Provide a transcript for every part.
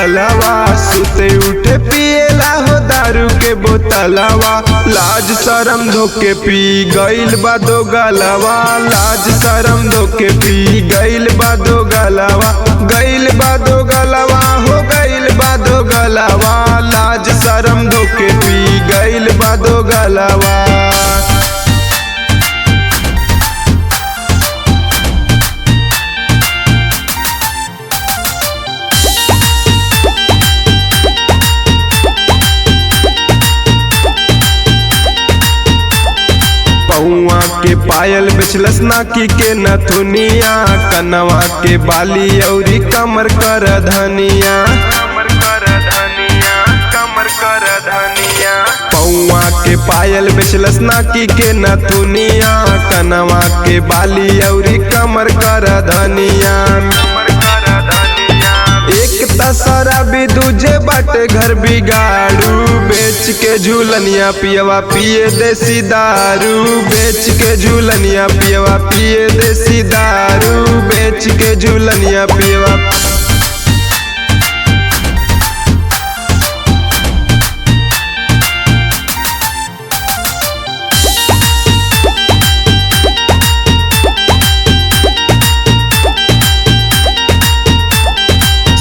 बगलवा, सुते उठे पिएला हो दारू के बोतलवा। लाज शरम धोके पी गइल बा दो गलवा, लाज शरम धोके पी गइल बा दो गलवा, गइल बा दो गलवा हो गइल बा दो गलवा। लाज शरम धोके पी गइल बा दो गलवा। पौआ के पायल बेचलस नाकी के नथुनिया, कनवा के बाली औरी कमर कर धनिया, कमर कर धनिया, कमर कर धनिया। पौआ के पायल बेचलस नाकी के नथुनिया, कनवा के बाली औरी कमर कर धनिया। एक शराबी दूजे बाटे घर बिगाड़ू, बेच के झूलनिया पियवा पिए देसी दारू, बेच के झूलनिया पियवा पिए देसी दारू, बेच के झूलनिया पियवा।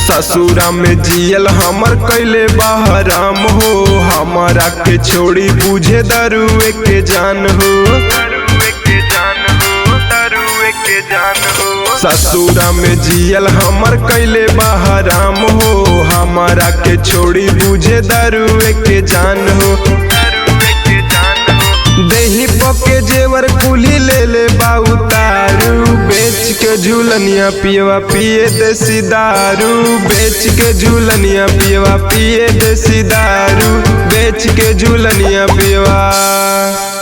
ससुरा में जियल हमर कैले बहराम हो, हमारा के छोड़ी बुझे दरुए के जान हो, दरुए के जान हो, दरुए के जान हो। ससुरा में जियल हमर कैले बहराम हो, हमारा के छोड़ी बुझे दरुए के जान हो, दरुए के जान हो। देही पके जेवर कुली ले ले बाऊ तारू, बेच के झूलनिया पियवा पिए देसी दारू, बेच के झूलनिया पियवा पिए देसी दारू, बेच के झूलनिया पियवा।